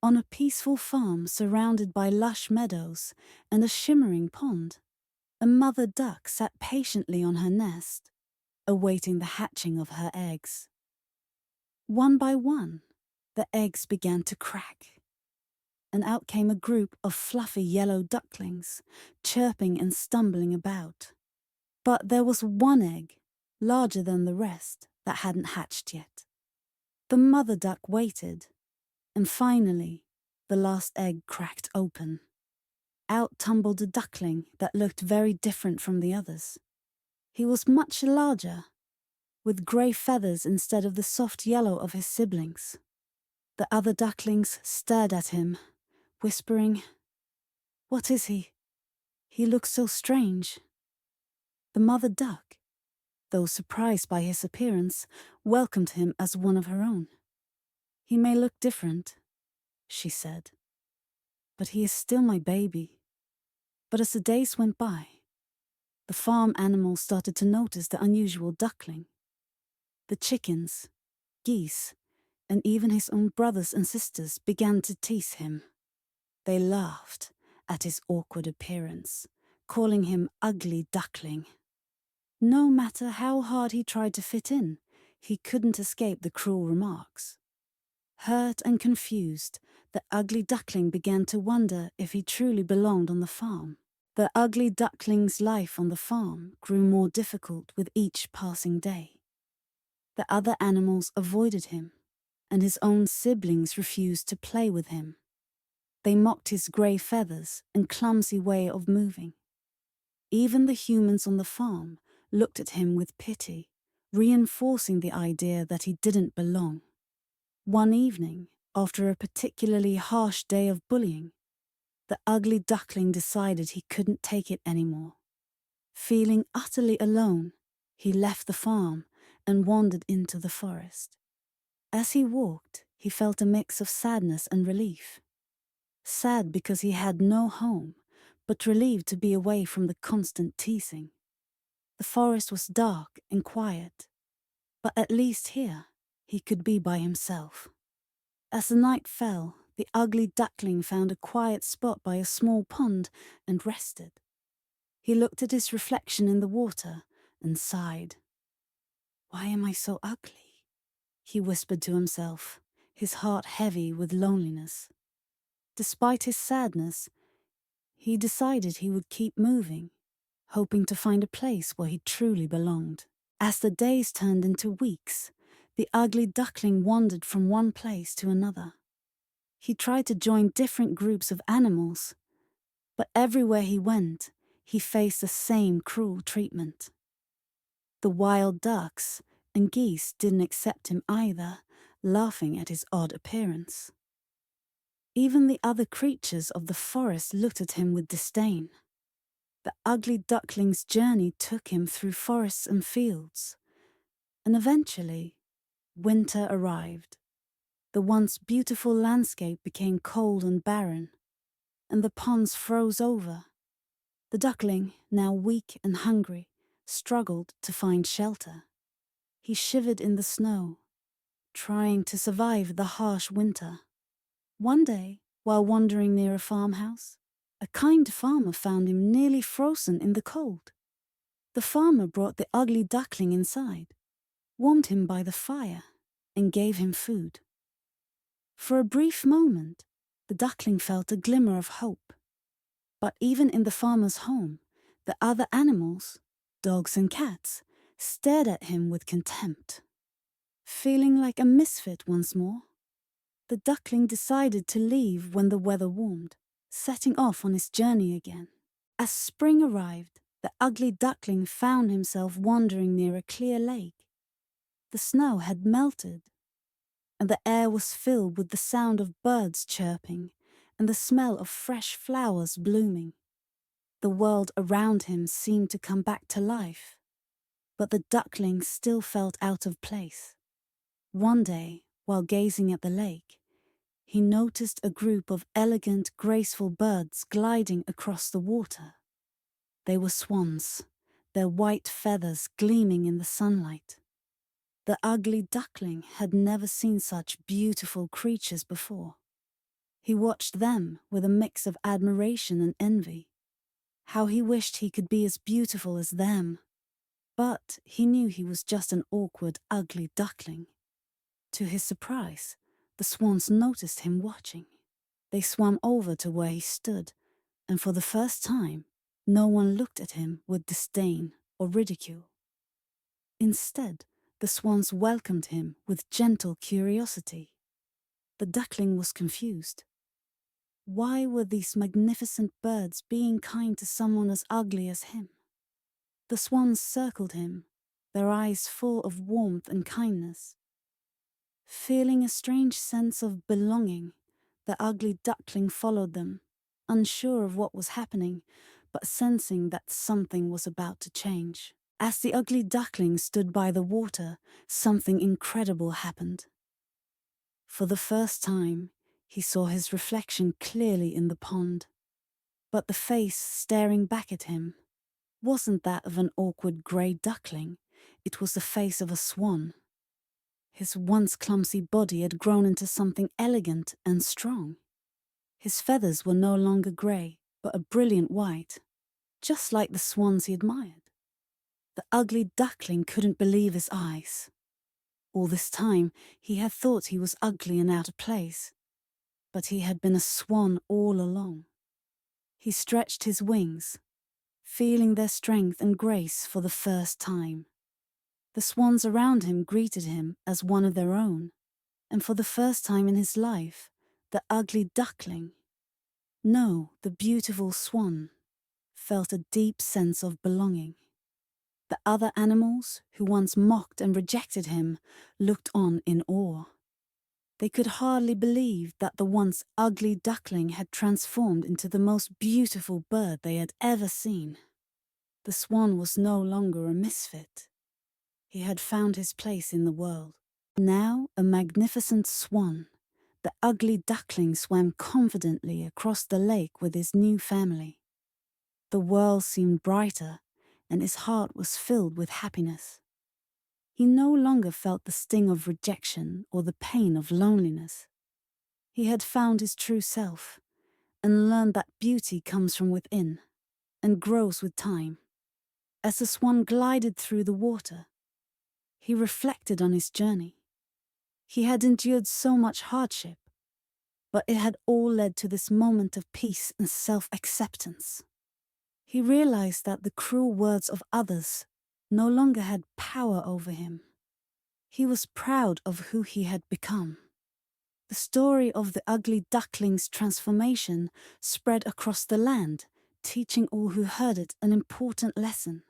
On a peaceful farm surrounded by lush meadows and a shimmering pond, a mother duck sat patiently on her nest, awaiting the hatching of her eggs. One by one, the eggs began to crack, and out came a group of fluffy yellow ducklings, chirping and stumbling about. But there was one egg, larger than the rest, that hadn't hatched yet. The mother duck waited, and finally, the last egg cracked open. Out tumbled a duckling that looked very different from the others. He was much larger, with grey feathers instead of the soft yellow of his siblings. The other ducklings stared at him, whispering, "What is he? He looks so strange." The mother duck, though surprised by his appearance, welcomed him as one of her own. "He may look different," she said, "but he is still my baby." But as the days went by, the farm animals started to notice the unusual duckling. The chickens, geese, and even his own brothers and sisters began to tease him. They laughed at his awkward appearance, calling him ugly duckling. No matter how hard he tried to fit in, he couldn't escape the cruel remarks. Hurt and confused, the ugly duckling began to wonder if he truly belonged on the farm. The ugly duckling's life on the farm grew more difficult with each passing day. The other animals avoided him, and his own siblings refused to play with him. They mocked his grey feathers and clumsy way of moving. Even the humans on the farm looked at him with pity, reinforcing the idea that he didn't belong. One evening, after a particularly harsh day of bullying, the ugly duckling decided he couldn't take it anymore. Feeling utterly alone, he left the farm and wandered into the forest. As he walked, he felt a mix of sadness and relief. Sad because he had no home, but relieved to be away from the constant teasing. The forest was dark and quiet, but at least here he could be by himself. As the night fell, the ugly duckling found a quiet spot by a small pond and rested. He looked at his reflection in the water and sighed. "Why am I so ugly?" he whispered to himself, his heart heavy with loneliness. Despite his sadness, he decided he would keep moving, hoping to find a place where he truly belonged. As the days turned into weeks, the ugly duckling wandered from one place to another. He tried to join different groups of animals, but everywhere he went, he faced the same cruel treatment. The wild ducks and geese didn't accept him either, laughing at his odd appearance. Even the other creatures of the forest looked at him with disdain. The ugly duckling's journey took him through forests and fields, and eventually, winter arrived. The once beautiful landscape became cold and barren, and the ponds froze over. The duckling, now weak and hungry, struggled to find shelter. He shivered in the snow, trying to survive the harsh winter. One day, while wandering near a farmhouse, a kind farmer found him nearly frozen in the cold. The farmer brought the ugly duckling inside, warmed him by the fire, and gave him food. For a brief moment, the duckling felt a glimmer of hope. But even in the farmer's home, the other animals, dogs and cats, stared at him with contempt. Feeling like a misfit once more, the duckling decided to leave when the weather warmed, setting off on his journey again. As spring arrived, the ugly duckling found himself wandering near a clear lake. The snow had melted, and the air was filled with the sound of birds chirping and the smell of fresh flowers blooming. The world around him seemed to come back to life, but the duckling still felt out of place. One day, while gazing at the lake, he noticed a group of elegant, graceful birds gliding across the water. They were swans, their white feathers gleaming in the sunlight. The ugly duckling had never seen such beautiful creatures before. He watched them with a mix of admiration and envy. How he wished he could be as beautiful as them. But he knew he was just an awkward, ugly duckling. To his surprise, the swans noticed him watching. They swam over to where he stood, and for the first time, no one looked at him with disdain or ridicule. Instead, the swans welcomed him with gentle curiosity. The duckling was confused. Why were these magnificent birds being kind to someone as ugly as him? The swans circled him, their eyes full of warmth and kindness. Feeling a strange sense of belonging, the ugly duckling followed them, unsure of what was happening, but sensing that something was about to change. As the ugly duckling stood by the water, something incredible happened. For the first time, he saw his reflection clearly in the pond. But the face staring back at him wasn't that of an awkward grey duckling, it was the face of a swan. His once clumsy body had grown into something elegant and strong. His feathers were no longer grey, but a brilliant white, just like the swans he admired. The ugly duckling couldn't believe his eyes. All this time, he had thought he was ugly and out of place, but he had been a swan all along. He stretched his wings, feeling their strength and grace for the first time. The swans around him greeted him as one of their own, and for the first time in his life, the ugly duckling, no, the beautiful swan, felt a deep sense of belonging. The other animals, who once mocked and rejected him, looked on in awe. They could hardly believe that the once ugly duckling had transformed into the most beautiful bird they had ever seen. The swan was no longer a misfit. He had found his place in the world. Now a magnificent swan, the ugly duckling swam confidently across the lake with his new family. The world seemed brighter, and his heart was filled with happiness. He no longer felt the sting of rejection or the pain of loneliness. He had found his true self, and learned that beauty comes from within, and grows with time. As the swan glided through the water, he reflected on his journey. He had endured so much hardship, but it had all led to this moment of peace and self-acceptance. He realized that the cruel words of others no longer had power over him. He was proud of who he had become. The story of the ugly duckling's transformation spread across the land, teaching all who heard it an important lesson.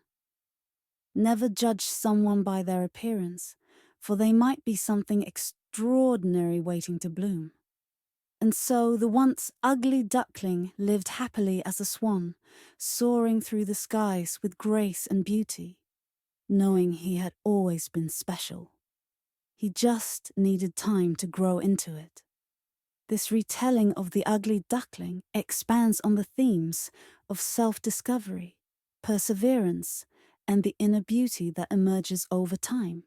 Never judge someone by their appearance, for they might be something extraordinary waiting to bloom. And so the once ugly duckling lived happily as a swan, soaring through the skies with grace and beauty, knowing he had always been special. He just needed time to grow into it. This retelling of the ugly duckling expands on the themes of self-discovery, perseverance, and the inner beauty that emerges over time,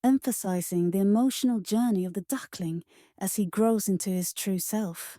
emphasizing the emotional journey of the duckling as he grows into his true self.